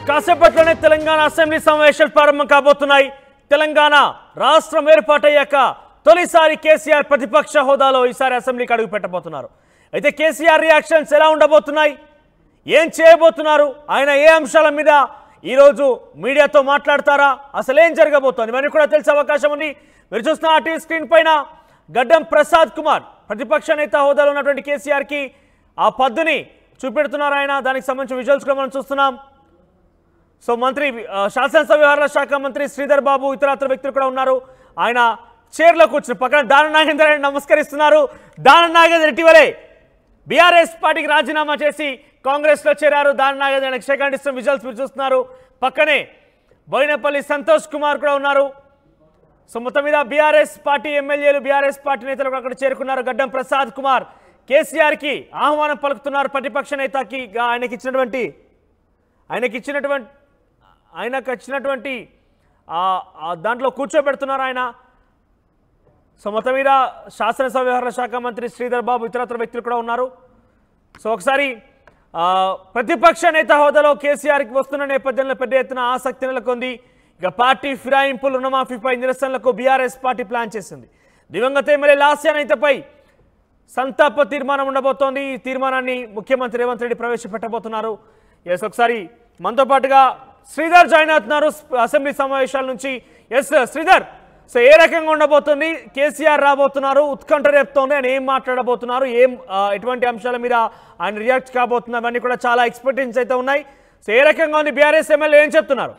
కాసేపట్లోనే Telangana assembly సమావేశాలు ప్రారంభం కాబోతున్నాయి. తెలంగాణ రాష్ట్రం ఏర్పాటయ్యాక తొలిసారి కేసీఆర్ ప్రతిపక్ష హోదాలో ఈసారి అసెంబ్లీకి అడుగు పెట్టబోతున్నారు. అయితే కేసీఆర్ రియాక్షన్స్ ఎలా ఉండబోతున్నాయి, ఏం చేయబోతున్నారు, ఆయన ఏ అంశాల మీద ఈరోజు మీడియాతో మాట్లాడతారా, అసలు ఏం జరగబోతోంది ఇవన్నీ కూడా తెలిసే అవకాశం ఉంది. మీరు చూస్తున్న ఆ టీవీ స్క్రీన్ పైన గడ్డం ప్రసాద్ కుమార్ ప్రతిపక్ష నేత హోదాలో ఉన్నటువంటి కేసీఆర్కి ఆ పద్దుని చూపెడుతున్నారు ఆయన. దానికి సంబంధించిన విజువల్స్ కూడా మనం చూస్తున్నాం. సో మంత్రి శాసనసభ వ్యవహారాల శాఖ మంత్రి శ్రీధర్ బాబు ఇతరత్ర వ్యక్తులు కూడా ఉన్నారు. ఆయన చైర్లో కూర్చుని పక్కన దానం నాగేందర్ నమస్కరిస్తున్నారు. దానం నాగేందర్ ఇటీవలే బీఆర్ఎస్ పార్టీకి రాజీనామా చేసి కాంగ్రెస్లో చేరారు. దానం నాగేందర్ సెకండ్ ఇస్తున్న విజువల్స్ మీరు చూస్తున్నారు. పక్కనే బోయినపల్లి సంతోష్ కుమార్ కూడా ఉన్నారు. సో మొత్తం మీద బీఆర్ఎస్ పార్టీ ఎమ్మెల్యేలు, బీఆర్ఎస్ పార్టీ నేతలు కూడా అక్కడ చేరుకున్నారు. గడ్డం ప్రసాద్ కుమార్ కేసీఆర్కి ఆహ్వానం పలుకుతున్నారు. ప్రతిపక్ష నేతకి ఆయనకి ఇచ్చినటువంటి దాంట్లో కూర్చోబెడుతున్నారు ఆయన. సో మొత్తం మీద శాసనసభ వ్యవహారాల శాఖ మంత్రి శ్రీధర్ బాబు ఇతరత్ర వ్యక్తులు కూడా ఉన్నారు. సో ఒకసారి ప్రతిపక్ష నేత హోదాలో కేసీఆర్కి వస్తున్న నేపథ్యంలో పెద్ద ఎత్తున ఆసక్తి నెలకొంది. ఇక పార్టీ ఫిరాయింపులు, రుణమాఫీపై నిరసనలకు బీఆర్ఎస్ పార్టీ ప్లాన్ చేసింది. దివంగత ఎమ్మెల్యే లాస్య నేతపై సంతాప తీర్మానం ఉండబోతోంది. ఈ తీర్మానాన్ని ముఖ్యమంత్రి రేవంత్ రెడ్డి ప్రవేశపెట్టబోతున్నారు. ఎస్ ఒకసారి మనతో పాటుగా శ్రీధర్ జాయిన్ అవుతున్నారు అసెంబ్లీ సమావేశాల నుంచి. ఎస్ శ్రీధర్, సో ఏ రకంగా ఉండబోతుంది, కేసీఆర్ రాబోతున్నారు, ఉత్కంఠ రేపుతోంది, ఆయన ఏం మాట్లాడబోతున్నారు, ఎటువంటి అంశాల మీద ఆయన రియాక్ట్ కాబోతున్నారు, అవన్నీ కూడా చాలా ఎక్స్పెక్టేషన్స్ అయితే ఉన్నాయి. సో ఏ రకంగా ఉంది, బీఆర్ఎస్ ఎమ్మెల్యే ఏం చెప్తున్నారు?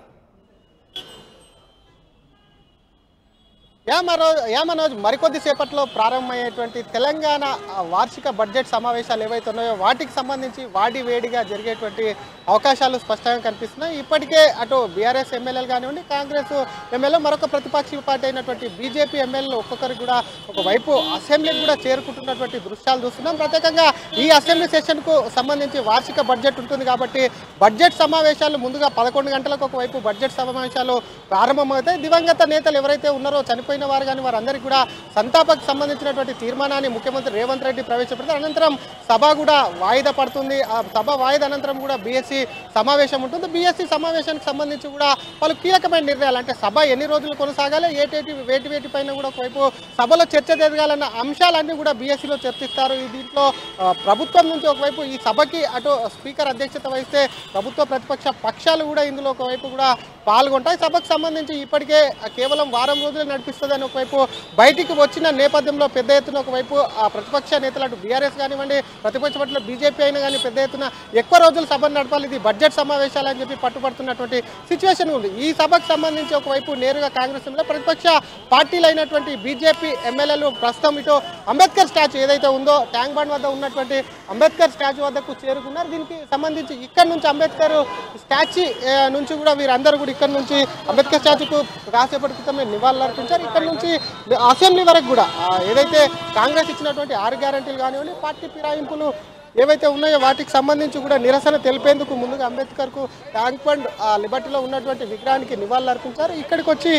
మనోజ్ మరికొద్ది సేపట్లో ప్రారంభమయ్యేటువంటి తెలంగాణ వార్షిక బడ్జెట్ సమావేశాలు ఏవైతే ఉన్నాయో వాటికి సంబంధించి వేడిగా జరిగేటువంటి అవకాశాలు స్పష్టంగా కనిపిస్తున్నాయి. ఇప్పటికే అటు బీఆర్ఎస్ ఎమ్మెల్యేలు కానివ్వండి, కాంగ్రెస్ ఎమ్మెల్యే, మరొక ప్రతిపక్ష పార్టీ అయినటువంటి బీజేపీ ఎమ్మెల్యేలు ఒక్కొక్కరికి కూడా ఒకవైపు అసెంబ్లీకి కూడా చేరుకుంటున్నటువంటి దృశ్యాలు చూస్తున్నాం. ప్రత్యేకంగా ఈ అసెంబ్లీ సెషన్కు సంబంధించి వార్షిక బడ్జెట్ ఉంటుంది కాబట్టి బడ్జెట్ సమావేశాలు ముందుగా 11 గంటలకు ఒకవైపు బడ్జెట్ సమావేశాలు ప్రారంభమవుతాయి. దివంగత నేతలు ఎవరైతే ఉన్నారో, చనిపోయిన వారు కానీ వారందరికీ కూడా సంతాపకు సంబంధించినటువంటి తీర్మానాన్ని ముఖ్యమంత్రి రేవంత్ రెడ్డి ప్రవేశపెడతారు. అనంతరం సభ కూడా వాయిదా పడుతుంది. ఆ సభ వాయిదా అనంతరం కూడా బీఎస్సీ సమావేశం ఉంటుంది. బీఎస్సీ సమావేశానికి సంబంధించి కూడా పలు కీలకమైన నిర్ణయాలు, అంటే సభ ఎన్ని రోజులు కొనసాగాలి, వేటి పైన కూడా ఒకవైపు సభలో చర్చ జరగాలన్న అంశాలన్నీ కూడా బీఎస్సీలో చర్చిస్తారు. దీంట్లో ప్రభుత్వం నుంచి ఒకవైపు ఈ సభకి అటు స్పీకర్ అధ్యక్షత వహిస్తే ప్రభుత్వ ప్రతిపక్ష పక్షాలు కూడా ఇందులో ఒకవైపు కూడా పాల్గొంటాయి. సభకు సంబంధించి ఇప్పటికే కేవలం వారం రోజులు నడిపిస్తుందని ఒకవైపు బయటికి వచ్చిన నేపథ్యంలో పెద్ద ఎత్తున ఒకవైపు ప్రతిపక్ష నేతలు అటు బీఆర్ఎస్ కానివ్వండి, ప్రతిపక్ష పార్టీలో బీజేపీ అయినా కానీ పెద్ద ఎత్తున ఎక్కువ రోజులు సభను నడపాలి, ఇది బడ్జెట్ సమావేశాలు అని చెప్పి పట్టుబడుతున్నటువంటి సిచ్యువేషన్ ఉంది. ఈ సభకు సంబంధించి ఒకవైపు నేరుగా కాంగ్రెస్ ప్రతిపక్ష పార్టీలు అయినటువంటి బీజేపీ ఎమ్మెల్యేలు ప్రస్తుతం ఇటు అంబేద్కర్ స్టాచ్యూ ఏదైతే ఉందో ట్యాంక్ బండ్ వద్ద ఉన్నటువంటి అంబేద్కర్ స్టాచ్యూ వద్దకు చేరుకున్నారు. దీనికి సంబంధించి ఇక్కడ నుంచి అంబేద్కర్ స్టాచ్యూ నుంచి కూడా వీరందరూ కూడా ఇక్కడ నుంచి అంబేద్కర్ స్టాచ్యూకు కాసేపటి క్రితమే నివాళులర్పించారు. ఇక్కడ నుంచి అసెంబ్లీ వరకు కూడా ఏదైతే కాంగ్రెస్ ఇచ్చినటువంటి 6 గ్యారంటీలు కానివ్వండి, పార్టీ ఫిరాయింపులు ఏవైతే ఉన్నాయో వాటికి సంబంధించి కూడా నిరసన తెలిపేందుకు ముందుగా అంబేద్కర్కు ట్యాంక్ బండ్ లిబర్టీలో ఉన్నటువంటి విగ్రహానికి నివాళులు అర్పించారు. ఇక్కడికి వచ్చి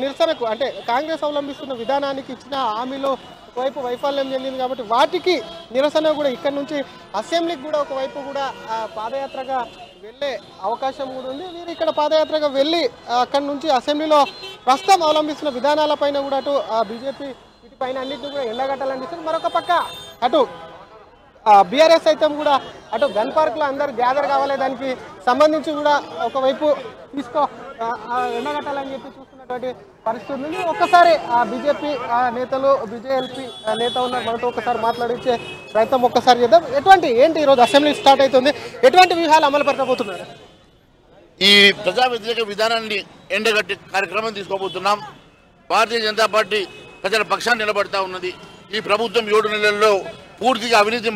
నిరసనకు అంటే కాంగ్రెస్ అవలంబిస్తున్న విధానానికి ఇచ్చిన హామీలో ఒకవైపు వైఫల్యం చెందింది కాబట్టి వాటికి నిరసన కూడా ఇక్కడ నుంచి అసెంబ్లీకి కూడా ఒకవైపు కూడా పాదయాత్రగా వెళ్ళే అవకాశం కూడా ఉంది. వీరు ఇక్కడ పాదయాత్రగా వెళ్ళి అక్కడి నుంచి అసెంబ్లీలో ప్రస్తుతం అవలంబిస్తున్న విధానాలపైన కూడా అటు బీజేపీ వీటిపైన అన్నింటినీ కూడా ఎండగట్టాలనిపిస్తుంది. మరొక పక్క అటు బీఆర్ఎస్ అయితే కూడా అటు గన్ పార్క్లో అందరూ గ్యాదర్ కావాలి, దానికి సంబంధించి కూడా ఒకవైపు ఎండగట్టాలని చెప్పి చూస్తున్నటువంటి పరిస్థితి ఉంది. ఒక్కసారి బీజేపీ నేతలు, బీజేఎల్పీ నేత ఉన్నారు, మనతో ఒకసారి మాట్లాడించే ప్రయత్నం ఒక్కసారి చేద్దాం. ఏంటి ఈరోజు అసెంబ్లీ స్టార్ట్ అవుతుంది, ఎటువంటి వ్యూహాలు అమలు పెట్టబోతున్నారు? ఈ ప్రజా వ్యతిరేక విధానాన్ని ఎండగట్టి కార్యక్రమం తీసుకోబోతున్నాం. భారతీయ జనతా పార్టీ ప్రజల పక్షాన్ని నిలబడతా ఉన్నది. ఈ ప్రభుత్వం 7 నెలల్లో పూర్తిగా అవినీతి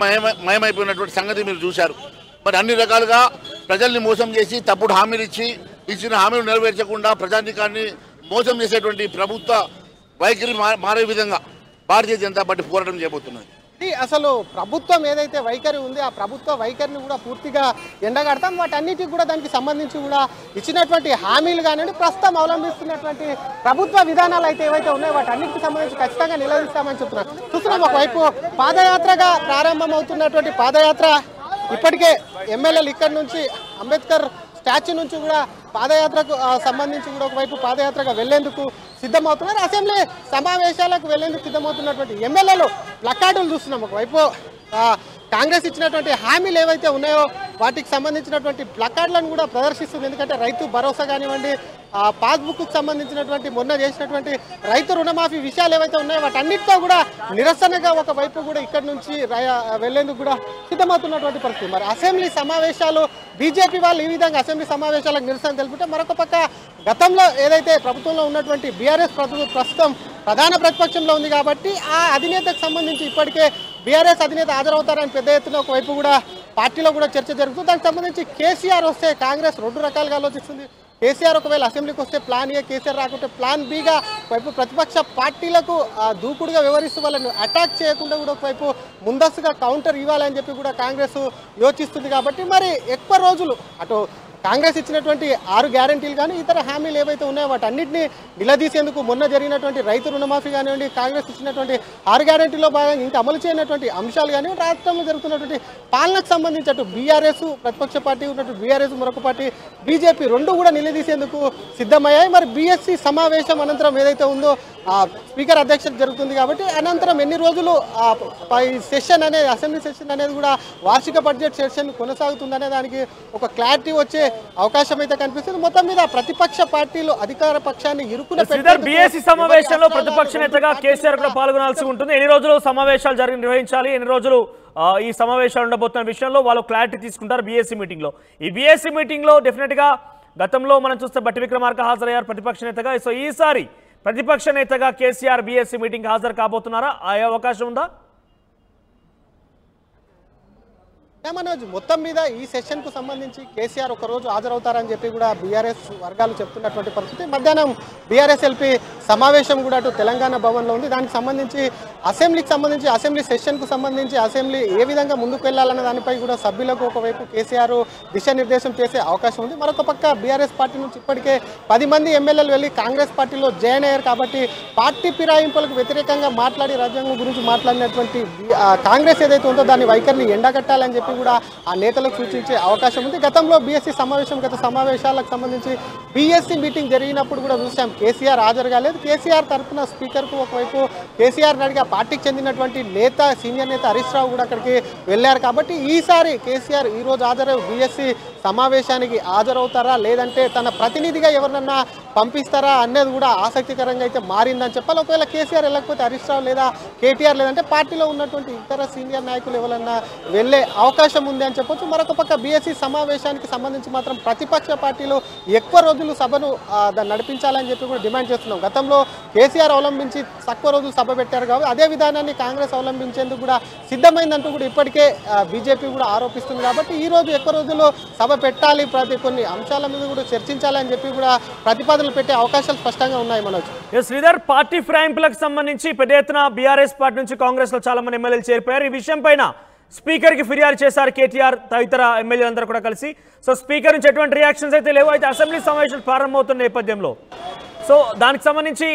మయమైపోయినటువంటి సంగతి మీరు చూశారు. మరి అన్ని రకాలుగా ప్రజల్ని మోసం చేసి తప్పుడు హామీలు ఇచ్చిన హామీలు నెరవేర్చకుండా ప్రజానికాన్ని మోసం చేసేటువంటి ప్రభుత్వ వైఖరి మారే విధంగా భారతీయ జనతా పార్టీ పోరాటం చేయబోతున్నది. అసలు ప్రభుత్వం ఏదైతే వైఖరి ఉంది ఆ ప్రభుత్వ వైఖరిని కూడా పూర్తిగా ఎండగడతాం. వాటన్నిటికి కూడా దానికి సంబంధించి కూడా ఇచ్చినటువంటి హామీలు కానివ్వండి, ప్రస్తుతం అవలంబిస్తున్నటువంటి ప్రభుత్వ విధానాలు అయితే ఏవైతే ఉన్నాయో వాటన్నిటికి సంబంధించి ఖచ్చితంగా నిలదీస్తామని చెప్తున్నారు. చూస్తున్నాం ఒకవైపు పాదయాత్రగా ప్రారంభమవుతున్నటువంటి పాదయాత్ర ఇప్పటికే ఎమ్మెల్యేలు ఇక్కడ నుంచి అంబేద్కర్ స్టాచ్యూ నుంచి కూడా పాదయాత్రకు సంబంధించి కూడా ఒకవైపు పాదయాత్రగా వెళ్లేందుకు సిద్ధమవుతున్నారు. అసెంబ్లీ సమావేశాలకు వెళ్లేందుకు సిద్ధమవుతున్నటువంటి ఎమ్మెల్యేలు ప్లకార్డులు చూస్తున్నాం. ఒకవైపు కాంగ్రెస్ ఇచ్చినటువంటి హామీలు ఏవైతే ఉన్నాయో వాటికి సంబంధించినటువంటి ప్లకార్డులను కూడా ప్రదర్శిస్తుంది. ఎందుకంటే రైతు భరోసా కానివ్వండి, పాస్బుక్కు సంబంధించినటువంటి మొన్న చేసినటువంటి రైతు రుణమాఫీ విషయాలు ఏవైతే ఉన్నాయో వాటన్నిటితో కూడా నిరసనగా ఒకవైపు కూడా ఇక్కడి నుంచి వెళ్లేందుకు కూడా సిద్ధమవుతున్నటువంటి పరిస్థితి. మరి అసెంబ్లీ సమావేశాలు బీజేపీ వాళ్ళు ఈ విధంగా అసెంబ్లీ సమావేశాలకు నిరసన తెలుపుతే, మరొక పక్క గతంలో ఏదైతే ప్రభుత్వంలో ఉన్నటువంటి బీఆర్ఎస్ ప్రస్తుతం ప్రధాన ప్రతిపక్షంలో ఉంది కాబట్టి ఆ అధినేతకు సంబంధించి ఇప్పటికే బీఆర్ఎస్ అధినేత హాజరవుతారని పెద్ద ఎత్తున ఒకవైపు కూడా పార్టీలో కూడా చర్చ జరుగుతుంది. దానికి సంబంధించి కేసీఆర్ వస్తే కాంగ్రెస్ రెండు రకాలుగా ఆలోచిస్తుంది. కేసీఆర్ ఒకవేళ అసెంబ్లీకి వస్తే ప్లాన్ ఏ, కేసీఆర్ రాకుంటే ప్లాన్ బిగా ఒకవైపు ప్రతిపక్ష పార్టీలకు దూకుడుగా వ్యవహరిస్తూ వాళ్ళని అటాక్ చేయకుండా కూడా ఒకవైపు ముందస్తుగా కౌంటర్ ఇవ్వాలని చెప్పి కూడా కాంగ్రెస్ యోచిస్తుంది. కాబట్టి మరి ఎక్కువ రోజులు అటు కాంగ్రెస్ ఇచ్చినటువంటి 6 గ్యారంటీలు కానీ ఇతర హామీలు ఏవైతే ఉన్నాయో వాటన్నిటిని నిలదీసేందుకు మొన్న జరిగినటువంటి రైతు రుణమాఫీ కానివ్వండి, కాంగ్రెస్ ఇచ్చినటువంటి 6 గ్యారంటీలో భాగంగా ఇంకా అమలు చేయనటువంటి అంశాలు కానీ రాష్ట్రంలో జరుగుతున్నటువంటి పాలనకు సంబంధించి అటు బీఆర్ఎస్ ప్రతిపక్ష పార్టీ ఉన్నటువంటి బీఆర్ఎస్ మరొక పార్టీ బీజేపీ రెండు కూడా నిలదీసేందుకు సిద్ధమయ్యాయి. మరి బీఎస్సీ సమావేశం అనంతరం ఏదైతే ఉందో స్పీకర్ అధ్యక్షత జరుగుతుంది కాబట్టి అనంతరం ఎన్ని రోజులు సెషన్ అనేది అసెంబ్లీ సెషన్ అనేది కూడా వార్షిక బడ్జెట్ సెషన్ కొనసాగుతుందనే దానికి ఒక క్లారిటీ వచ్చే అవకాశం అయితే కనిపిస్తుంది. మొత్తం మీద ప్రతిపక్ష పార్టీలు అధికార పక్షాన్ని ఇరుకున బీఎస్సీ సమావేశంలో ప్రతిపక్ష నేతగా కేసీఆర్ కూడా పాల్గొనాల్సి ఉంటుంది. ఎన్ని రోజులు సమావేశాలు నిర్వహించాలి, ఎన్ని రోజులు ఈ సమావేశాలు ఉండబోతున్న విషయంలో వాళ్ళు క్లారిటీ తీసుకుంటారు బీఎస్సీ మీటింగ్ లో. ఈ బీఎస్సీ మీటింగ్ లో డెఫినెట్ గా గతంలో మనం చూస్తే బట్టి విక్రమార్క హాజరయ్యారు ప్రతిపక్ష నేతగా. సో ఈసారి ప్రతిపక్ష నేతగా కేసీఆర్ బీఎస్సీ మీటింగ్ హాజరు కాబోతున్నారా? ఆ అవకాశం ఉందా? మనోజ్, మొత్తం మీద ఈ సెషన్ కు సంబంధించి కేసీఆర్ ఒక రోజు హాజరవుతారని చెప్పి కూడా బీఆర్ఎస్ వర్గాలు చెప్తున్నటువంటి పరిస్థితి. మధ్యాహ్నం బీఆర్ఎస్ ఎల్పీ సమావేశం కూడా అటు తెలంగాణ భవన్లో ఉంది. దానికి సంబంధించి అసెంబ్లీకి సంబంధించి అసెంబ్లీ సెషన్ కు సంబంధించి అసెంబ్లీ ఏ విధంగా ముందుకు వెళ్లాలన్న దానిపై కూడా సభ్యులకు ఒకవైపు కేసీఆర్ దిశానిర్దేశం చేసే అవకాశం ఉంది. మరొక పక్క బీఆర్ఎస్ పార్టీ నుంచి ఇప్పటికే 10 మంది ఎమ్మెల్యేలు వెళ్ళి కాంగ్రెస్ పార్టీలో జాయిన్ అయ్యారు. కాబట్టి పార్టీ ఫిరాయింపులకు వ్యతిరేకంగా మాట్లాడి రాజ్యాంగం గురించి మాట్లాడినటువంటి కాంగ్రెస్ ఏదైతే ఉందో దాని వైఖరిని ఎండగట్టాలని చెప్పి కూడా ఆ నేతలకు సూచించే అవకాశం ఉంది. గతంలో బీఎస్సీ సమావేశం గత సమావేశాలకు సంబంధించి బీఎస్సీ మీటింగ్ జరిగినప్పుడు కూడా చూసాం కేసీఆర్ హాజరు కాలేదు. కేసీఆర్ తరఫున స్పీకర్కు ఒకవైపు కేసీఆర్ అడిగి ఆ పార్టీకి చెందినటువంటి నేత సీనియర్ నేత హరీష్ రావు కూడా అక్కడికి వెళ్ళారు. కాబట్టి ఈసారి కేసీఆర్ ఈ రోజు హాజరై బీఎస్సీ సమావేశానికి హాజరవుతారా లేదంటే తన ప్రతినిధిగా ఎవరినన్నా పంపిస్తారా అనేది కూడా ఆసక్తికరంగా అయితే మారిందని చెప్పాలి. ఒకవేళ కేసీఆర్ వెళ్ళకపోతే హరీష్ రావు లేదా కేటీఆర్ లేదంటే పార్టీలో ఉన్నటువంటి ఇతర సీనియర్ నాయకులు ఎవరన్నా వెళ్ళే అవకాశం ఉంది అని చెప్పొచ్చు. మరొక పక్క బీఎస్సీ సమావేశానికి సంబంధించి మాత్రం ప్రతిపక్ష పార్టీలు ఎక్కువ రోజులు సభను నడిపించాలని చెప్పి కూడా డిమాండ్ చేస్తున్నాం. గతంలో కేసీఆర్ అవలంబించి తక్కువ రోజులు సభ పెట్టారు కాబట్టి అదే విధానాన్ని కాంగ్రెస్ అవలంబించేందుకు కూడా సిద్ధమైందంటూ కూడా ఇప్పటికే బీజేపీ కూడా ఆరోపిస్తుంది. కాబట్టి ఈ రోజు ఎక్కువ రోజులు సభ పెట్టాలి, కొన్ని అంశాల మీద కూడా చర్చించాలని చెప్పి కూడా ప్రతిపాదనలు పెట్టే అవకాశాలు స్పష్టంగా ఉన్నాయి. మనోజ్, శ్రీధర్, పార్టీ ఫిరాయింపులకు సంబంధించి పెద్ద ఎత్తున బీఆర్ఎస్ పార్టీ నుంచి కాంగ్రెస్ లో చాలా మంది ఎమ్మెల్యేలు చేరిపోయారు. ఈ విషయం పైన స్పీకర్ కి ఫిర్యాదు చేశారు కేటీఆర్ తదితర ఎమ్మెల్యేలందరూ కూడా కలిసి. సో స్పీకర్ నుంచి ఎటువంటి రియాక్షన్స్ అయితే లేవు. అయితే అసెంబ్లీ సమావేశాలు ప్రారంభమవుతున్న నేపథ్యంలో సో దానికి సంబంధించి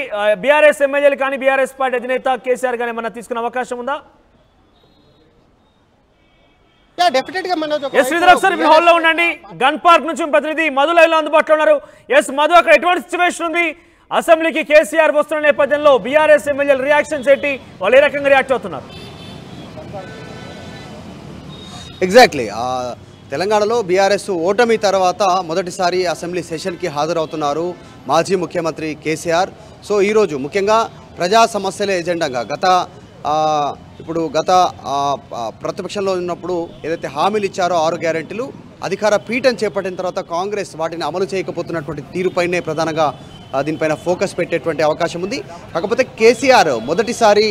బీఆర్ఎస్ ఎమ్మెల్యేలు కానీ బీఆర్ఎస్ పార్టీ అధినేత కేసీఆర్ కానీ ఏమన్నా తీసుకునే అవకాశం ఉందా? హాల్లో ఉండండి. గన్ పార్క్ నుంచి ప్రతినిధి మధు లైవ్ లో అందుబాటులో ఉన్నారు. ఎస్ మధు, అక్కడ ఎటువంటి సిచ్యువేషన్ ఉంది? అసెంబ్లీకి కేసీఆర్ వస్తున్న నేపథ్యంలో బీఆర్ఎస్ ఎమ్మెల్యేల రియాక్షన్స్ ఏంటి? వాళ్ళు ఏ రకంగా రియాక్ట్ అవుతున్నారు? ఎగ్జాక్ట్లీ, తెలంగాణలో బీఆర్ఎస్ ఓటమి తర్వాత మొదటిసారి అసెంబ్లీ సెషన్కి హాజరవుతున్నారు మాజీ ముఖ్యమంత్రి కేసీఆర్. సో ఈరోజు ముఖ్యంగా ప్రజా సమస్యల ఎజెండాగా గత ప్రతిపక్షంలో ఉన్నప్పుడు ఏదైతే హామీలు ఇచ్చారో 6 గ్యారెంటీలు అధికార పీఠం చేపట్టిన తర్వాత కాంగ్రెస్ వాటిని అమలు చేయకపోతున్నటువంటి తీరుపైనే ప్రధానంగా దీనిపైన ఫోకస్ పెట్టేటువంటి అవకాశం ఉంది. కాకపోతే కేసీఆర్ మొదటిసారి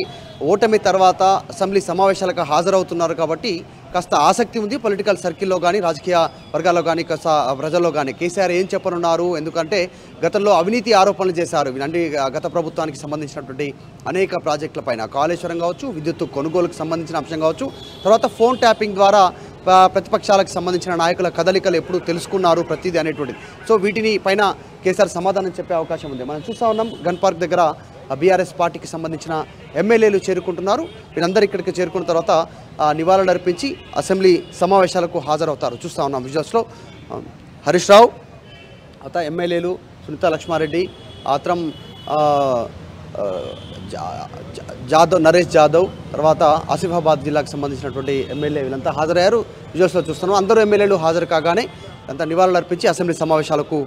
ఓటమి తర్వాత అసెంబ్లీ సమావేశాలకు హాజరవుతున్నారు కాబట్టి కాస్త ఆసక్తి ఉంది పొలిటికల్ సర్కిల్లో కానీ రాజకీయ వర్గాల్లో కానీ కాస్త ప్రజల్లో కానీ. కేసీఆర్ ఏం చెప్పనున్నారు? ఎందుకంటే గతంలో అవినీతి ఆరోపణలు చేశారు. అంటే గత ప్రభుత్వానికి సంబంధించినటువంటి అనేక ప్రాజెక్టులపైన కాళేశ్వరం కావచ్చు, విద్యుత్ కొనుగోలుకు సంబంధించిన అంశం కావచ్చు, తర్వాత ఫోన్ ట్యాపింగ్ ద్వారా ప్రతిపక్షాలకు సంబంధించిన నాయకుల కదలికలు ఎప్పుడు తెలుసుకున్నారు ప్రతిదీ అనేటువంటిది. సో వీటిని పైన కేసీఆర్ సమాధానం చెప్పే అవకాశం ఉంది. మనం చూస్తూ ఉన్నాం గన్ పార్క్ దగ్గర బీఆర్ఎస్ పార్టీకి సంబంధించిన ఎమ్మెల్యేలు చేరుకుంటున్నారు. వీరందరూ ఇక్కడికి చేరుకున్న తర్వాత నివాళులు అర్పించి అసెంబ్లీ సమావేశాలకు హాజరవుతారు. చూస్తూ ఉన్నాం విజువల్స్లో. హరీష్ రావు, ఎమ్మెల్యేలు సునీత లక్ష్మారెడ్డి, ఆత్రం జాదవ్, నరేష్ జాదవ్, తర్వాత ఆసిఫాబాద్ జిల్లాకు సంబంధించినటువంటి ఎమ్మెల్యే వీళ్ళంతా హాజరయ్యారు. విజువల్స్లో చూస్తున్నాం. అందరూ ఎమ్మెల్యేలు హాజరు కాగానే అంతా నివాళులు అర్పించి అసెంబ్లీ సమావేశాలకు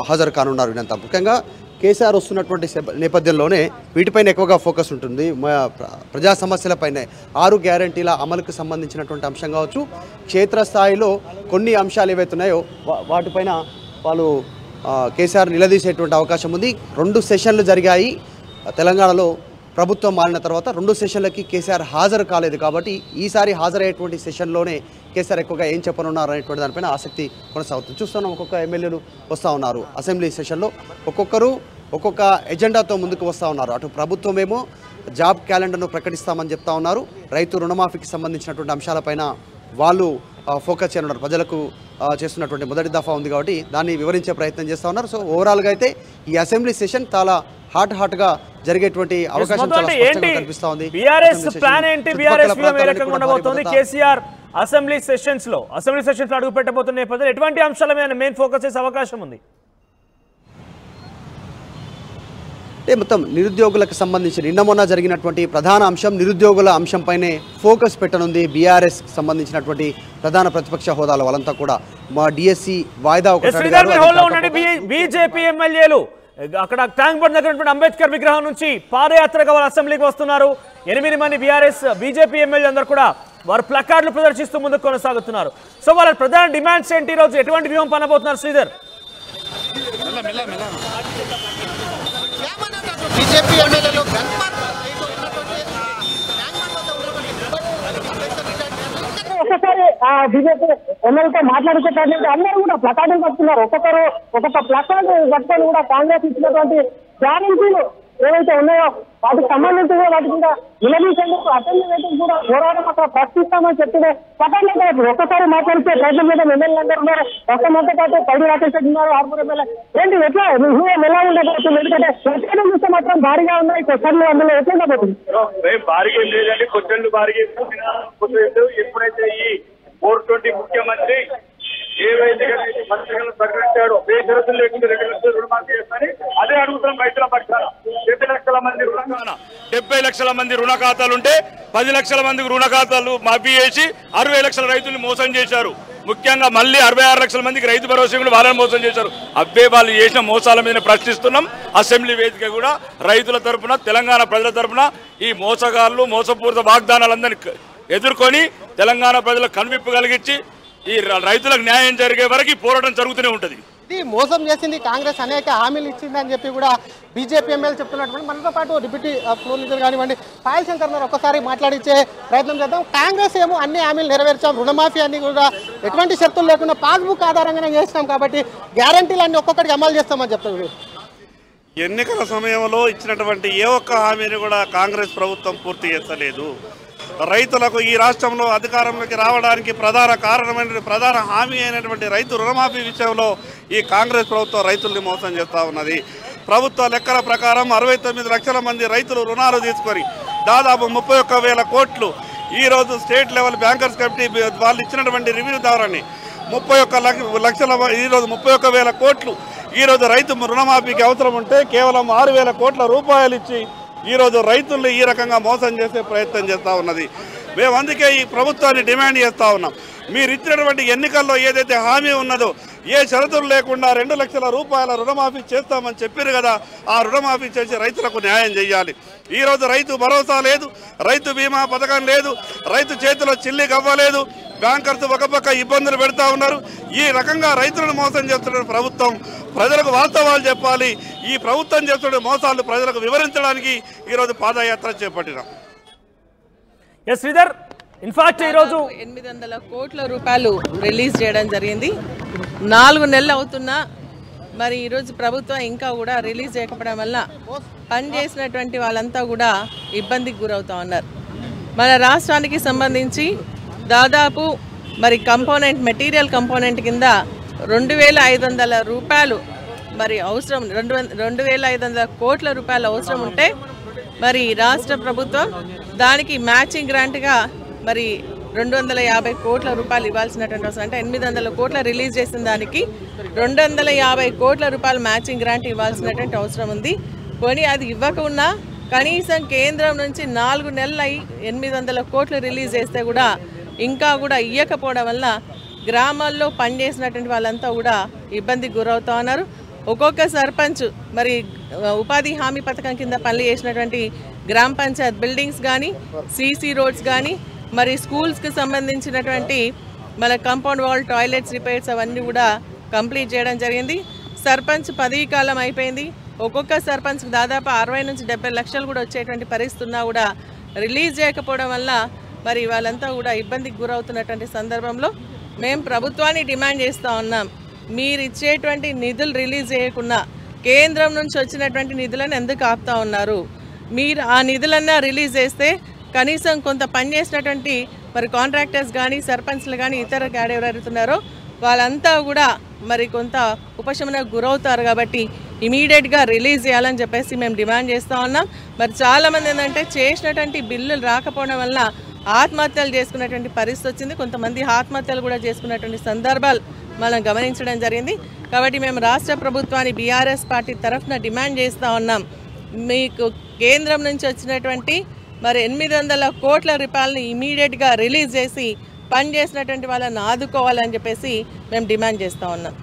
హాజరు కానున్నారు. వీళ్ళంతా ముఖ్యంగా కేసీఆర్ వస్తున్నటువంటి నేపథ్యంలోనే వీటిపైన ఎక్కువగా ఫోకస్ ఉంటుంది. ప్రజా సమస్యలపైనే 6 గ్యారంటీల అమలుకు సంబంధించినటువంటి అంశం కావచ్చు, క్షేత్రస్థాయిలో కొన్ని అంశాలు ఏవైతున్నాయో వాటిపైన వాళ్ళు కేసీఆర్ నిలదీసేటువంటి అవకాశం ఉంది. 2 సెషన్లు జరిగాయి తెలంగాణలో. ప్రభుత్వం మారిన తర్వాత 2 సెషన్లకి కేసీఆర్ హాజరు కాలేదు. కాబట్టి ఈసారి హాజరయ్యేటువంటి సెషన్లోనే కేసీఆర్ ఎక్కువగా ఏం చెప్పనున్నారు అనేటువంటి దానిపైన ఆసక్తి కొనసాగుతుంది. చూస్తున్నాం ఒక్కొక్క ఎమ్మెల్యేలు వస్తూ ఉన్నారు అసెంబ్లీ సెషన్లో. ఒక్కొక్కరు ఒక్కొక్క ఎజెండాతో ముందుకు వస్తూ ఉన్నారు. అటు ప్రభుత్వమేమో జాబ్ క్యాలెండర్ను ప్రకటిస్తామని చెప్తా ఉన్నారు. రైతు రుణమాఫీకి సంబంధించినటువంటి అంశాలపైన వాళ్ళు ఫోకస్ చేయనున్నారు. ప్రజలకు చేస్తున్నటువంటి మొదటి దఫా ఉంది కాబట్టి దాన్ని వివరించే ప్రయత్నం చేస్తూ ఉన్నారు. సో ఓవరాల్గా అయితే ఈ అసెంబ్లీ సెషన్ చాలా హాట్గా జరిగేటువంటి అవకాశం చాలా స్పష్టంగా కనిపిస్తా ఉంది. బీఆర్ఎస్ ప్లాన్ ఏంటి? బీఆర్ఎస్ వ్యూహం ఏ రకంగా ఉండబోతోంది? కేసీఆర్ అసెంబ్లీ సెషన్స్ లో అడుగు పెట్టబోతున్న నేపథ్యంలో ఎటువంటి అంశాల మీద మెయిన్ ఫోకస్ చేసే అవకాశం ఉంది? అంటే మొత్తం నిరుద్యోగులకు సంబంధించి నిన్న మొన్న జరిగినటువంటి ప్రధాన అంశం నిరుద్యోగుల అంశంపైనే ఫోకస్ పెట్టనుంది. బీఆర్ఎస్ సంబంధించినటువంటి ప్రధాన ప్రతిపక్ష హోదాల వాళ్ళంతా కూడా మా డిఎస్సి వాయిదా బీజేపీ ఎమ్మెల్యేలు అక్కడ ట్యాంక్ బండ్ దగ్గర అంబేద్కర్ విగ్రహం నుంచి పాదయాత్రగా వాళ్ళు అసెంబ్లీకి వస్తున్నారు. 8 మంది బీజేపీ ఎమ్మెల్యే అందరూ కూడా వారు ప్లకార్డులు ప్రదర్శిస్తూ ముందుకు కొనసాగుతున్నారు. సో వాళ్ళ ప్రధాన డిమాండ్స్ ఏంటి? ఈరోజు ఎటువంటి వ్యూహం పనబోతున్నారు శ్రీధర్? బీజేపీ ఎమ్మెల్యేలు ఒకసారి బీజేపీ ఎమ్మెల్యేతో మాట్లాడుకుంటారు. అందరూ కూడా ప్లకార్డులు పడుతున్నారు. ఒక్కొక్క ప్లకార్డు పట్టుకొని కూడా కాంగ్రెస్ ఇచ్చినటువంటి గ్యారెంటీలు ఏవైతే ఉన్నాయో వాటికి సంబంధించి వాటి మీద నిలదీసేందుకు అసెంబ్లీ వేదిక కూడా పోరాటం అక్కడ ప్రశ్నిస్తామని చెప్పిన ప్లకార్డులు ఒక్కసారి మాట్లాడితే ప్రజల మీద ఎమ్మెల్యేలందరూ ఉన్నారు. ఒక్కమంతా పాటు పైడి రాకేష్ ఉన్నారు, 6 ఎమ్మెల్యే. ఏంటి ఎట్లా వ్యూహం ఎలా ఉండబోతుంది? ఎందుకంటే క్వశ్చన్లు చూస్తే మాత్రం భారీగా ఉన్నాయి. క్వశ్చన్లు అందులో ఎట్లా ఉండబోతుంది? భారీగా లేదండి, క్వశ్చన్లు భారీగా. ఎప్పుడైతే ఈ 420 ముఖ్యమంత్రి ఏవైతే మంత్రిగా ప్రకటించాడో ఏ షరతులు లేకుండా 2 లక్షల రుణమాఫీ చేస్తారని అదే అడుగుతున్నాం రైతుల పక్షాన. 70 లక్షల మంది 70 లక్షల మంది రుణ ఖాతాలుంటే 10 లక్షల మందికి రుణ ఖాతాలు మాఫీ చేసి 60 లక్షల రైతుల్ని మోసం చేశారు. ముఖ్యంగా మళ్ళీ 66 లక్షల మందికి రైతు భరోసా కూడా వాళ్ళని మోసం చేశారు. అబ్బే వాళ్ళు చేసిన మోసాల మీద ప్రశ్నిస్తున్నాం. అసెంబ్లీ వేదిక కూడా రైతుల తరఫున, తెలంగాణ ప్రజల తరఫున ఈ మోసగాళ్ళు, మోసపూరిత వాగ్దానాలందరినీ ఎదుర్కొని తెలంగాణ ప్రజలకు కనువిప్పు కలిగించి ఈ రైతులకు న్యాయం జరిగే వరకు పోరాటం జరుగుతూనే ఉంటుంది. ఇది మోసం చేసింది కాంగ్రెస్, అనేక హామీలు ఇచ్చిందని చెప్పి కూడా బీజేపీ ఎమ్మెల్యే చెప్తున్నటువంటి. మనతో పాటు డిప్యూటీ ఫ్లోర్ లీడర్ కానివ్వండి పాయల్ శంకర్ గారు ఒక్కసారి మాట్లాడించే ప్రయత్నం చేద్దాం. కాంగ్రెస్ ఏమో అన్ని హామీలు నెరవేర్చాం, రుణమాఫీ అన్ని కూడా ఎటువంటి షరతులు లేకుండా పాస్బుక్ ఆధారంగానే చేస్తాం కాబట్టి గ్యారంటీలు అన్ని ఒక్కొక్కటికి అమలు చేస్తామని చెప్తారు. ఎన్నికల సమయంలో ఇచ్చినటువంటి ఏ ఒక్క హామీని కూడా కాంగ్రెస్ ప్రభుత్వం పూర్తి చేస్తలేదు. రైతులకు ఈ రాష్ట్రంలో అధికారంలోకి రావడానికి ప్రధాన హామీ అయినటువంటి రైతు రుణమాఫీ విషయంలో ఈ కాంగ్రెస్ ప్రభుత్వం రైతుల్ని మోసం చేస్తూ ఉన్నది. ప్రభుత్వ లెక్కల ప్రకారం 69 లక్షల మంది రైతులు రుణాలు తీసుకొని దాదాపు 31,000 కోట్లు ఈరోజు స్టేట్ లెవెల్ బ్యాంకర్స్ కమిటీ వాళ్ళు ఇచ్చినటువంటి రివ్యూ ద్వారానే 31 లక్షల ఈరోజు 31,000 కోట్లు ఈరోజు రైతు రుణమాఫీకి అవసరం ఉంటే కేవలం 6,000 కోట్ల రూపాయలు ఇచ్చి ఈరోజు రైతుల్ని ఈ రకంగా మోసం చేసే ప్రయత్నం చేస్తూ ఉన్నది. మేము అందుకే ఈ ప్రభుత్వాన్ని డిమాండ్ చేస్తూ ఉన్నాం. మీరు ఇచ్చినటువంటి ఎన్నికల్లో ఏదైతే హామీ ఉన్నదో ఏ షరతులు లేకుండా 2 లక్షల రూపాయల రుణమాఫీ చేస్తామని చెప్పారు కదా, ఆ రుణమాఫీ చేసి రైతులకు న్యాయం చేయాలి. ఈరోజు రైతు భరోసా లేదు, రైతు బీమా పథకం లేదు, రైతు చేతిలో చిల్లి గవ్వలేదు, బ్యాంకర్స్ ఒక పక్క ఇబ్బందులు పెడతా ఉన్నారు. ఈ రకంగా రైతులను మోసం చేస్తున్న ప్రభుత్వం ప్రజలకు వాస్తవాలు చెప్పాలి. ఈ ప్రభుత్వం చేస్తున్న మోసాలు ప్రజలకు వివరించడానికి ఈరోజు పాదయాత్ర చేపట్టినాం. శ్రీధర్, ఇన్ఫాక్ట్ ఈరోజు 800 కోట్ల రూపాయలు రిలీజ్ చేయడం జరిగింది. 4 నెలలు అవుతున్నా మరి ఈరోజు ప్రభుత్వం ఇంకా కూడా రిలీజ్ చేయకపోవడం వల్ల పనిచేసినటువంటి వాళ్ళంతా కూడా ఇబ్బందికి గురవుతూ ఉన్నారు. మన రాష్ట్రానికి సంబంధించి దాదాపు మరి మెటీరియల్ కంపోనెంట్ కింద 2,500 రూపాయలు మరి అవసరం 2,500 కోట్ల రూపాయల అవసరం ఉంటే మరి రాష్ట్ర ప్రభుత్వం దానికి మ్యాచింగ్ గ్రాంట్గా మరి 250 కోట్ల రూపాయలు ఇవ్వాల్సినటువంటి అవసరం, అంటే 800 కోట్ల రిలీజ్ చేసిన దానికి 250 కోట్ల రూపాయలు మ్యాచింగ్ గ్రాంట్ ఇవ్వాల్సినటువంటి అవసరం ఉంది. పోనీ అది ఇవ్వకుండా కనీసం కేంద్రం నుంచి 4 నెలలు అయి 800 కోట్లు రిలీజ్ చేస్తే కూడా ఇంకా కూడా ఇవ్వకపోవడం వల్ల గ్రామాల్లో పనిచేసినటువంటి వాళ్ళంతా కూడా ఇబ్బందికి గురవుతా ఉన్నారు. ఒక్కొక్క సర్పంచ్ మరి ఉపాధి హామీ పథకం కింద పనులు చేసినటువంటి గ్రామ పంచాయత్ బిల్డింగ్స్ కానీ, సీసీ రోడ్స్ కానీ, మరి స్కూల్స్కి సంబంధించినటువంటి మన కాంపౌండ్ వాల్, టాయిలెట్స్ రిపేర్స్ అవన్నీ కూడా కంప్లీట్ చేయడం జరిగింది. సర్పంచ్ పదవీ కాలం అయిపోయింది. ఒక్కొక్క సర్పంచ్కి దాదాపు 60 నుంచి 70 లక్షలు కూడా వచ్చేటువంటి పరిస్థితి ఉన్నా కూడా రిలీజ్ చేయకపోవడం వల్ల మరి వాళ్ళంతా కూడా ఇబ్బందికి గురవుతున్నటువంటి సందర్భంలో మేము ప్రభుత్వాన్ని డిమాండ్ చేస్తూ ఉన్నాం. మీరు ఇచ్చేటువంటి నిధులు రిలీజ్ చేయకుండా కేంద్రం నుంచి వచ్చినటువంటి నిధులను ఎందుకు ఆపుతా ఉన్నారు? మీరు ఆ నిధులన్నా రిలీజ్ చేస్తే కనీసం కొంత పనిచేసినటువంటి మరి కాంట్రాక్టర్స్ కానీ, సర్పంచ్లు కానీ, ఇతర క్యాడర్ ఎవరుతున్నారో వాళ్ళంతా కూడా మరి కొంత ఉపశమనకు గురవుతారు. కాబట్టి ఇమీడియట్గా రిలీజ్ చేయాలని చెప్పేసి మేము డిమాండ్ చేస్తూ ఉన్నాం. మరి చాలామంది ఏంటంటే చేసినటువంటి బిల్లులు రాకపోవడం వల్ల ఆత్మహత్యలు చేసుకున్నటువంటి పరిస్థితి వచ్చింది. కొంతమంది ఆత్మహత్యలు కూడా చేసుకున్నటువంటి సందర్భాలు మనం గమనించడం జరిగింది. కాబట్టి మేము రాష్ట్ర ప్రభుత్వాన్ని బీఆర్ఎస్ పార్టీ తరఫున డిమాండ్ చేస్తూ ఉన్నాం. మీకు కేంద్రం నుంచి వచ్చినటువంటి మరి 800 కోట్ల రూపాయలని ఇమీడియట్గా రిలీజ్ చేసి పనిచేసినటువంటి వాళ్ళని ఆదుకోవాలని చెప్పేసి మేము డిమాండ్ చేస్తూ ఉన్నాం.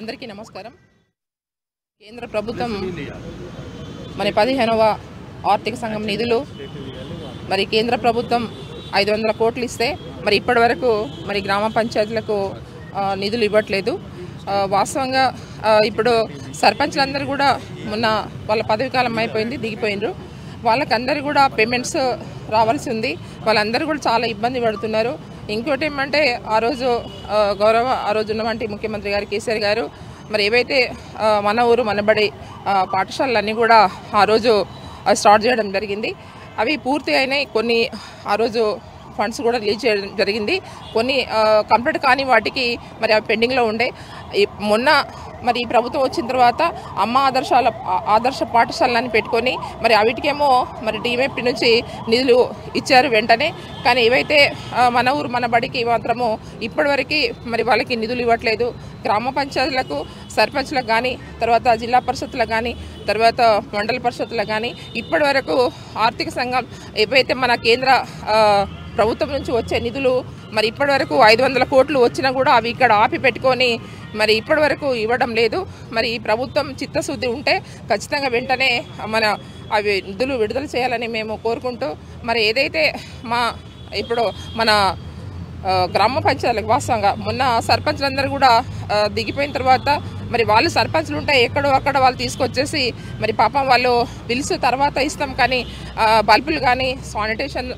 అందరికీ నమస్కారం. కేంద్ర ప్రభుత్వం మరి 15వ ఆర్థిక సంఘం నిధులు మరి కేంద్ర ప్రభుత్వం 500 కోట్లు ఇస్తే మరి ఇప్పటి వరకు మరి గ్రామ పంచాయతీలకు నిధులు ఇవ్వట్లేదు. వాస్తవంగా ఇప్పుడు సర్పంచ్లందరూ కూడా మొన్న వాళ్ళ పదవి కాలం అయిపోయింది, దిగిపోయినరు. వాళ్ళకందరూ కూడా పేమెంట్స్ రావాల్సి ఉంది. వాళ్ళందరూ కూడా చాలా ఇబ్బంది పడుతున్నారు. ఇంకోటి ఏమంటే ఆ రోజు ఉన్నటువంటి ముఖ్యమంత్రి గారు కేసీఆర్ గారు మరి ఏవైతే మన ఊరు మనబడి పాఠశాలలన్నీ కూడా ఆ రోజు స్టార్ట్ చేయడం జరిగింది. అవి పూర్తి అయినాయి. కొన్ని ఆ రోజు ఫండ్స్ కూడా రిలీజ్ చేయడం జరిగింది. కొన్ని కంప్లీట్ కాని వాటికి మరి అవి పెండింగ్లో ఉండే. మొన్న మరి ఈ ప్రభుత్వం వచ్చిన తర్వాత అమ్మ ఆదర్శ పాఠశాలని పెట్టుకొని మరి అవిటికేమో మరి డిఎంఎఫ్టీ నుంచి నిధులు ఇచ్చారు వెంటనే. కానీ ఏవైతే మన ఊరు మన బడికి మాత్రము ఇప్పటివరకు మరి వాళ్ళకి నిధులు ఇవ్వట్లేదు. గ్రామ పంచాయతీలకు, సర్పంచ్లకు కానీ, తర్వాత జిల్లా పరిషత్లకు కానీ, తర్వాత మండల పరిషత్లకు కానీ ఇప్పటి వరకు ఆర్థిక సంఘం ఏవైతే మన కేంద్ర ప్రభుత్వం నుంచి వచ్చే నిధులు మరి ఇప్పటి వరకు 500 కోట్లు వచ్చినా కూడా అవి ఇక్కడ ఆపి పెట్టుకొని మరి ఇప్పటి వరకు ఇవ్వడం లేదు. మరి ఈ ప్రభుత్వం చిత్తశుద్ధి ఉంటే ఖచ్చితంగా వెంటనే అవి నిధులు విడుదల చేయాలని మేము కోరుకుంటూ మరి ఏదైతే ఇప్పుడు మన గ్రామ పంచాయతీలకు వాస్తవంగా మొన్న సర్పంచ్లందరూ కూడా దిగిపోయిన తర్వాత మరి వాళ్ళు సర్పంచ్లు ఉంటే ఎక్కడో అక్కడ వాళ్ళు తీసుకొచ్చేసి మరి పాపం వాళ్ళు బిల్స్ తర్వాత ఇస్తాం కానీ బల్బులు కానీ, శానిటేషన్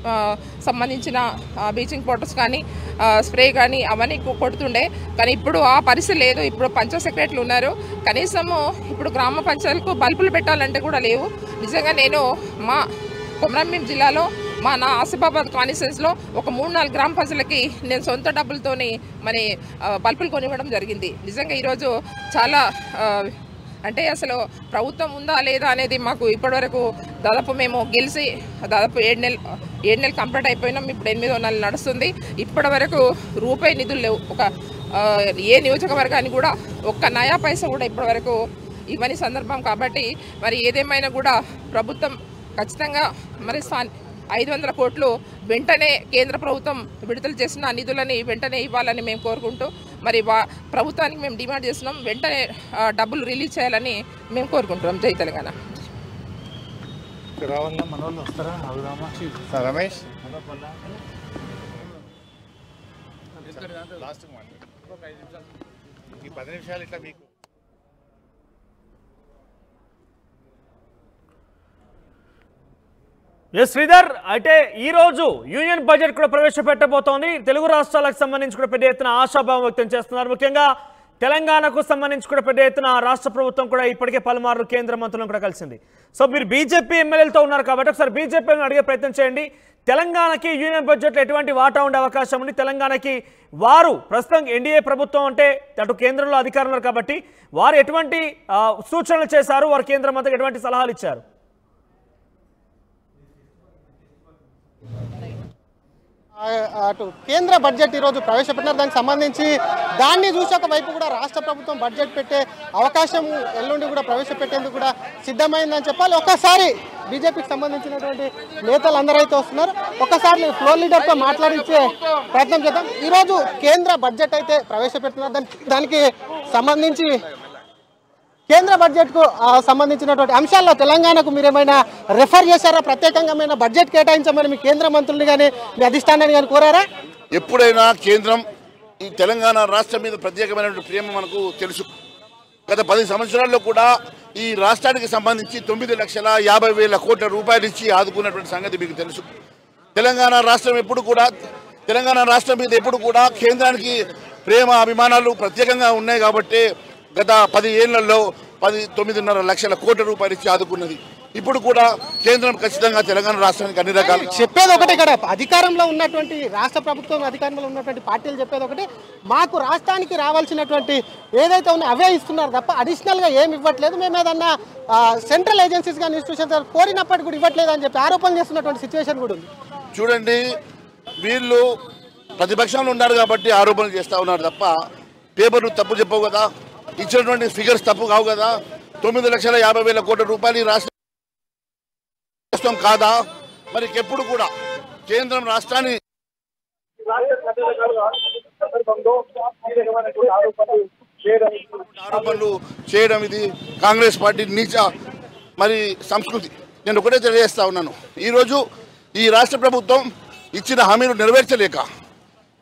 సంబంధించిన బ్లీచింగ్ పౌడర్స్ కానీ, స్ప్రే కానీ అవన్నీ కొడుతుండే. కానీ ఇప్పుడు ఆ పరిస్థితి లేదు. ఇప్పుడు పంచాయత్ సెక్రటరీలు ఉన్నారు. కనీసము ఇప్పుడు గ్రామ పంచాయతీలకు బల్బులు పెట్టాలంటే కూడా లేవు. నిజంగా నేను మా కొమరంభీం జిల్లాలో నా ఆసిఫాబాద్ కాన్స్టిట్యుయెన్సీలో ఒక 3-4 గ్రామ పంచాయతీలకి నేను సొంత డబ్బులతోని మరి బల్బులు కొనివ్వడం జరిగింది. నిజంగా ఈరోజు చాలా అంటే అసలు ప్రభుత్వం ఉందా లేదా అనేది మాకు ఇప్పటివరకు దాదాపు మేము గెలిచి దాదాపు 7 నెలలు కంప్లీట్ అయిపోయినాం. ఇప్పుడు 8వ నెల నడుస్తుంది. ఇప్పటి వరకు రూపాయి నిధులు లేవు. ఏ నియోజకవర్గానికి కూడా ఒక్క నయా పైసా కూడా ఇప్పటి వరకు ఇవ్వని సందర్భం. కాబట్టి మరి ఏదేమైనా కూడా ప్రభుత్వం ఖచ్చితంగా మరి 500 కోట్లు వెంటనే కేంద్ర ప్రభుత్వం విడుదల చేసిన నిధులని వెంటనే ఇవ్వాలని మేము కోరుకుంటూ మరి ప్రభుత్వానికి మేము డిమాండ్ చేస్తున్నాం. వెంటనే డబ్బులు రిలీజ్ చేయాలని మేము కోరుకుంటున్నాం. జై తెలంగాణ. రమేష్ ఈ 10 నిమిషాలు ఇట్లా మీకు శ్రీధర్, అయితే ఈ రోజు యూనియన్ బడ్జెట్ కూడా ప్రవేశపెట్టబోతోంది. తెలుగు రాష్ట్రాలకు సంబంధించి కూడా పెద్ద ఎత్తున ఆశాభావం వ్యక్తం చేస్తున్నారు. ముఖ్యంగా తెలంగాణకు సంబంధించి కూడా పెద్ద ఎత్తున రాష్ట్ర ప్రభుత్వం కూడా ఇప్పటికే పలుమార్లు కేంద్ర మంత్రులను కూడా కలిసింది. సో మీరు బీజేపీ ఎమ్మెల్యేలతో ఉన్నారు కాబట్టి ఒకసారి బీజేపీని అడిగే ప్రయత్నం చేయండి. తెలంగాణకి యూనియన్ బడ్జెట్లో ఎటువంటి వాటా ఉండే అవకాశం ఉంది? తెలంగాణకి వారు ప్రస్తుతం ఎన్డీఏ ప్రభుత్వం అంటే అటు కేంద్రంలో అధికారులు కాబట్టి వారు ఎటువంటి సూచనలు చేశారు? వారు కేంద్రం అంతా ఎటువంటి సలహాలు ఇచ్చారు? అటు కేంద్ర బడ్జెట్ ఈరోజు ప్రవేశపెట్టినారు. దానికి సంబంధించి దాన్ని చూసి ఒకవైపు కూడా రాష్ట్ర ప్రభుత్వం బడ్జెట్ పెట్టే అవకాశం ఎల్లుండి కూడా ప్రవేశపెట్టేందుకు కూడా సిద్ధమైందని చెప్పాలి. ఒక్కసారి బీజేపీకి సంబంధించినటువంటి నేతలు అందరూ అయితే వస్తున్నారు. ఒక్కసారి ఫ్లోర్ లీడర్తో మాట్లాడించే ప్రయత్నం చేద్దాం. ఈరోజు కేంద్ర బడ్జెట్ అయితే ప్రవేశపెడుతున్నారు. దానికి సంబంధించి కేంద్ర బడ్జెట్కు సంబంధించినటువంటి అంశాల్లో తెలంగాణకు మీరు ఏమైనా రెఫర్ చేశారా? ప్రత్యేకంగా బడ్జెట్ కేటాయించమని మీ కేంద్ర మంత్రులు కానీ మీ అధిష్టానాన్ని కానీ కోరారా? ఎప్పుడైనా కేంద్రం ఈ తెలంగాణ రాష్ట్రం మీద ప్రత్యేకమైనటువంటి ప్రేమ మనకు తెలుసు. గత 10 సంవత్సరాల్లో కూడా ఈ రాష్ట్రానికి సంబంధించి 9,50,000 కోట్ల రూపాయలు ఇచ్చి ఆదుకున్నటువంటి సంగతి మీకు తెలుసు. తెలంగాణ రాష్ట్రం మీద ఎప్పుడు కూడా కేంద్రానికి ప్రేమ అభిమానాలు ప్రత్యేకంగా ఉన్నాయి కాబట్టి గత 10 ఏళ్లలో 9.5 లక్షల కోట్ల రూపాయలు ఇచ్చి ఆదుకున్నది. ఇప్పుడు కూడా కేంద్రం ఖచ్చితంగా తెలంగాణ రాష్ట్రానికి అన్ని రకాలు చెప్పేది ఒకటి. ఇక్కడ అధికారంలో ఉన్నటువంటి రాష్ట్ర ప్రభుత్వం అధికారంలో ఉన్నటువంటి పార్టీలు చెప్పేది ఒకటి, మాకు రాష్ట్రానికి రావాల్సినటువంటి ఏదైతే ఉన్నాయో అవే ఇస్తున్నారు తప్ప అడిషనల్గా ఏమి ఇవ్వట్లేదు. మేము ఏదన్నా సెంట్రల్ ఏజెన్సీస్ కానీ ఇన్స్టిట్యూషన్స్ కోరినప్పటికీ కూడా ఇవ్వట్లేదు అని చెప్పి ఆరోపణలు చేస్తున్నటువంటి సిచ్యువేషన్ కూడా ఉంది. చూడండి, వీళ్ళు ప్రతిపక్షంలో ఉన్నారు కాబట్టి ఆరోపణలు చేస్తూ ఉన్నారు తప్ప పేపర్లు తప్పు చెప్పవు కదా, ఇచ్చినటువంటి ఫిగర్స్ తప్పు కావు కదా. 9,50,000 కోట్ల రూపాయలు ఈ రాష్ట్రం కాదా? మరి ఎప్పుడు కూడా కేంద్రం రాష్ట్రాన్ని ఆరోపణలు చేయడం ఇది కాంగ్రెస్ పార్టీ నీచ మరి సంస్కృతి. నేను ఒకటే తెలియజేస్తా ఉన్నాను, ఈరోజు ఈ రాష్ట్ర ప్రభుత్వం ఇచ్చిన హామీలు నెరవేర్చలేక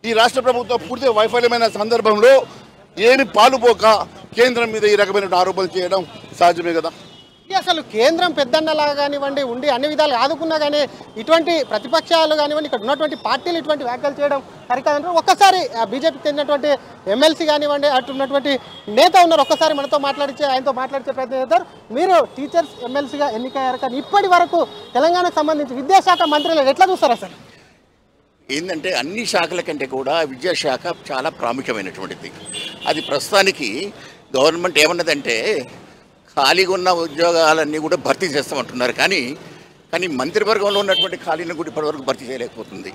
ఈ రాష్ట్ర ప్రభుత్వం పూర్తిగా వైఫల్యమైన సందర్భంలో ఏమి పాలుపోక కేంద్రం మీద ఈ రకమైన ఆరోపణలు చేయడం సహజమే కదా. అసలు కేంద్రం పెద్దన్నలాగా కానివ్వండి ఉండి అన్ని విధాలు ఆదుకున్నా కానీ ఇటువంటి ప్రతిపక్షాలు కానివ్వండి ఇక్కడ ఉన్నటువంటి పార్టీలు ఇటువంటి వ్యాఖ్యలు చేయడం సరికాదంటారు. ఒక్కసారి బీజేపీకి చెందినటువంటి ఎమ్మెల్సీ కానివ్వండి అటు ఉన్నటువంటి నేత ఉన్నారు, ఒక్కసారి మనతో ఆయనతో మాట్లాడించే ప్రయత్నం చేస్తారు. మీరు టీచర్స్ ఎమ్మెల్సీగా ఎన్నికయ్యారు కానీ ఇప్పటి వరకు తెలంగాణకు సంబంధించి విద్యాశాఖ మంత్రులు ఎట్లా చూస్తారు? అసలు ఏంటంటే అన్ని శాఖల కంటే కూడా విద్యాశాఖ చాలా ప్రాముఖ్యమైనటువంటిది. అది ప్రస్తుతానికి గవర్నమెంట్ ఏమన్నదంటే ఖాళీగా ఉన్న ఉద్యోగాలన్నీ కూడా భర్తీ చేస్తామంటున్నారు. కానీ మంత్రివర్గంలో ఉన్నటువంటి ఖాళీని కూడా ఇప్పటివరకు భర్తీ చేయలేకపోతుంది.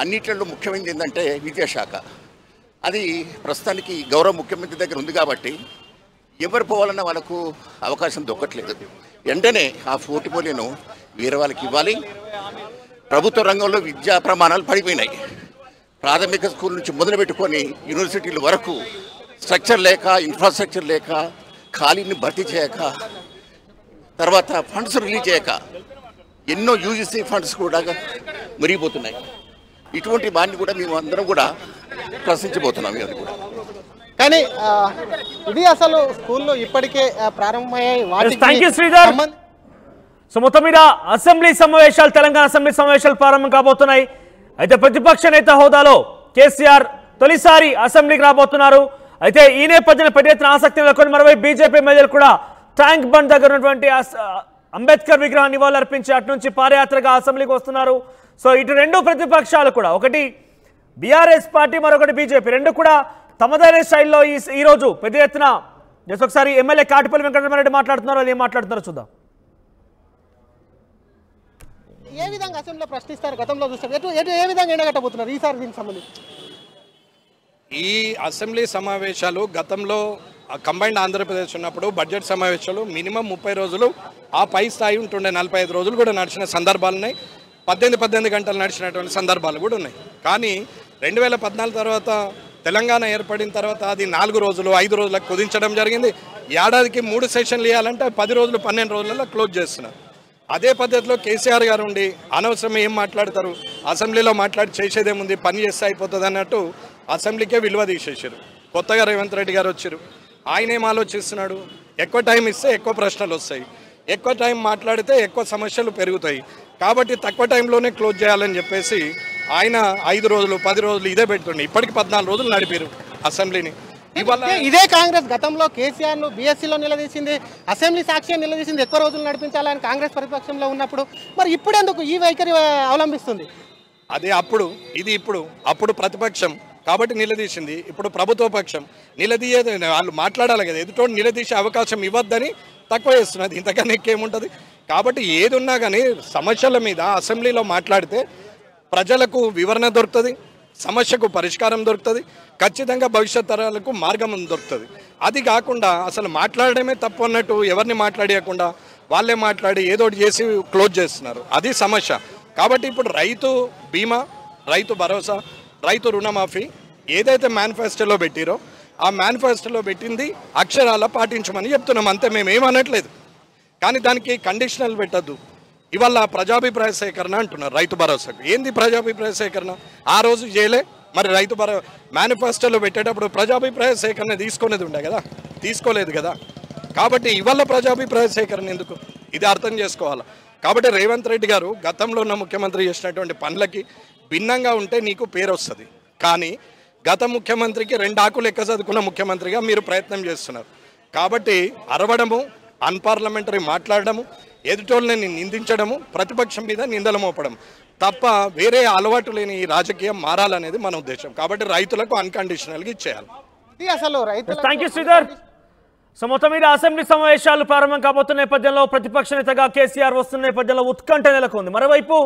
అన్నిట్లలో ముఖ్యమైనది ఏంటంటే విద్యాశాఖ. అది ప్రస్తుతానికి గౌరవ ముఖ్యమంత్రి దగ్గర ఉంది కాబట్టి ఎవరు పోవాలన్నా వాళ్ళకు అవకాశం దొక్కట్లేదు. వెంటనే ఆ 40 మూల్యను వేరే వాళ్ళకి ఇవ్వాలి. ప్రభుత్వ రంగంలో విద్యా ప్రమాణాలు పడిపోయినాయి. ప్రాథమిక స్కూల్ నుంచి మొదలుపెట్టుకొని యూనివర్సిటీల వరకు స్ట్రక్చర్ లేక, ఇన్ఫ్రాస్ట్రక్చర్ లేక, ఖాళీని భర్తీ చేయక, తర్వాత ఫండ్స్ రిలీజ్ చేయక ఎన్నో యూజీసీ ఫండ్స్ కూడా మురిగిపోతున్నాయి. ఇటువంటి వాటిని కూడా మేము అందరం కూడా ప్రశ్నించబోతున్నాం. అది కూడా కానీ ఇది అసలు స్కూల్లో ఇప్పటికే ప్రారంభమయ్యాయి. సో మొత్తం మీద అసెంబ్లీ సమావేశాలు, తెలంగాణ అసెంబ్లీ సమావేశాలు ప్రారంభం కాబోతున్నాయి. అయితే ప్రతిపక్ష నేత హోదాలో కేసీఆర్ తొలిసారి అసెంబ్లీకి రాబోతున్నారు. అయితే ఈ నేపథ్యంలో పెద్ద ఎత్తున ఆసక్తి నెలకొని మరోవైపు బీజేపీ ఎమ్మెల్యేలు కూడా ట్యాంక్ బండ్ దగ్గర ఉన్నటువంటి అంబేద్కర్ విగ్రహాన్ని నివాళులర్పించి అటు నుంచి పాదయాత్రగా అసెంబ్లీకి వస్తున్నారు. సో ఇటు రెండు ప్రతిపక్షాలు కూడా, ఒకటి బీఆర్ఎస్ పార్టీ మరొకటి బీజేపీ, రెండు కూడా తమదైన స్టైల్లో ఈరోజు పెద్ద ఎత్తున ఒకసారి ఎమ్మెల్యే కాటిపల్లి వెంకటరమణారెడ్డి మాట్లాడుతున్నారు. అది ఏం మాట్లాడుతున్నారో చూద్దాం. ఏ విధంగా అసెంబ్లీలో ప్రశ్నిస్తారు? గతంలో చూస్తారు ఏ విధంగా ఎండగట్టబోతున్నారు ఈసారి దీనికి సంబంధించి? ఈ అసెంబ్లీ సమావేశాలు గతంలో కంబైన్డ్ ఆంధ్రప్రదేశ్ ఉన్నప్పుడు బడ్జెట్ సమావేశాలు మినిమం 30 రోజులు ఆ పై స్థాయి ఉంటుండే. 45 రోజులు కూడా నడిచిన సందర్భాలు ఉన్నాయి. 18 గంటలు నడిచినటువంటి సందర్భాలు కూడా ఉన్నాయి. కానీ 2014 తర్వాత తెలంగాణ ఏర్పడిన తర్వాత అది 4 రోజులు 5 రోజులకు కుదించడం జరిగింది. ఏడాదికి 3 సెషన్లు ఇవ్వాలంటే 10 రోజులు 12 రోజులలో క్లోజ్ చేస్తున్నారు. అదే పద్ధతిలో కేసీఆర్ గారు ఉండి అనవసరం ఏం మాట్లాడతారు, అసెంబ్లీలో మాట్లాడి చేసేదేముంది, పని చేస్తే అయిపోతుంది అన్నట్టు అసెంబ్లీకే విలువ తీసేసారు. కొత్తగా రేవంత్ రెడ్డి గారు వచ్చారు. ఆయన ఏం ఆలోచిస్తున్నాడు, ఎక్కువ టైం ఇస్తే ఎక్కువ ప్రశ్నలు వస్తాయి, ఎక్కువ టైం మాట్లాడితే ఎక్కువ సమస్యలు పెరుగుతాయి, కాబట్టి తక్కువ టైంలోనే క్లోజ్ చేయాలని చెప్పేసి ఆయన 5 రోజులు 10 రోజులు ఇదే పెడుతుండే. ఇప్పటికి 14 రోజులు నడిపారు అసెంబ్లీని. ఇదే కాంగ్రెస్ గతంలో కేసీఆర్ ను బీఎస్సీలో నిలదీసింది, అసెంబ్లీ సాక్షిగా నిలదీసింది, ఎక్కువ రోజులు నడిపించాలని కాంగ్రెస్ ప్రతిపక్షంలో ఉన్నప్పుడు. మరి ఇప్పుడు ఎందుకు ఈ వైఖరి అవలంబిస్తుంది? అదే అప్పుడు, ఇది ఇప్పుడు. అప్పుడు ప్రతిపక్షం కాబట్టి నిలదీసింది, ఇప్పుడు ప్రభుత్వ పక్షం నిలదీయేది. వాళ్ళు మాట్లాడాలి కదా, ఎదుటోడు నిలదీసే అవకాశం ఇవ్వద్దని తక్కువ చేస్తున్నది, ఇంతకన్నా ఎక్కువేముంటుంది. కాబట్టి ఏది ఉన్నా కానీ సమస్యల మీద అసెంబ్లీలో మాట్లాడితే ప్రజలకు వివరణ దొరుకుతుంది, సమస్యకు పరిష్కారం దొరుకుతుంది, ఖచ్చితంగా భవిష్యత్ తరాలకు మార్గం దొరుకుతుంది. అది కాకుండా అసలు మాట్లాడడమే తప్పు అన్నట్టు ఎవరిని మాట్లాడకుండా వాళ్ళే మాట్లాడి ఏదోటి చేసి క్లోజ్ చేస్తున్నారు, అది సమస్య. కాబట్టి ఇప్పుడు రైతు బీమా, రైతు భరోసా, రైతు రుణమాఫీ ఏదైతే మేనిఫెస్టోలో పెట్టిరో ఆ మేనిఫెస్టోలో పెట్టింది అక్షరాల పాటించమని చెప్తున్నాం, అంతే. మేము ఏమనట్లేదు. కానీ దానికి కండిషనల్ పెట్టద్దు. ఇవాళ ప్రజాభిప్రాయ సేకరణ అంటున్నారు రైతు భరోసాకు. ఏంది ప్రజాభిప్రాయ సేకరణ? ఆ రోజు చేయలే. మరి రైతు మేనిఫెస్టోలో పెట్టేటప్పుడు ప్రజాభిప్రాయ సేకరణ తీసుకునేది ఉండే కదా, తీసుకోలేదు కదా. కాబట్టి ఇవాళ ప్రజాభిప్రాయ సేకరణ ఎందుకు, ఇది అర్థం చేసుకోవాలి. కాబట్టి రేవంత్ రెడ్డి గారు గతంలో ఉన్న ముఖ్యమంత్రి చేసినటువంటి పనులకి భిన్నంగా ఉంటే నీకు పేరు వస్తుంది. కానీ గత ముఖ్యమంత్రికి 2 ఆకులు ఎక్క చదువుకున్న ముఖ్యమంత్రిగా మీరు ప్రయత్నం చేస్తున్నారు. కాబట్టి అరవడము, అన్పార్లమెంటరీ మాట్లాడడము, ఎదుటోళ్ళని నిందించడము, ప్రతిపక్షం మీద నిందలు మోపడం తప్ప వేరే అలవాటు లేని ఈ రాజకీయం మారాలనేది మన ఉద్దేశం. కాబట్టి రైతులకు అన్కండిషనల్గా ఇచ్చేయాలి. అసలు థ్యాంక్ యూ శ్రీధర్. సో మొత్తం మీద అసెంబ్లీ సమావేశాలు ప్రారంభం కాబోతున్న నేపథ్యంలో ప్రతిపక్ష నేతగా కేసీఆర్ వస్తున్న నేపథ్యంలో ఉత్కంఠ నెలకొంది. మరోవైపు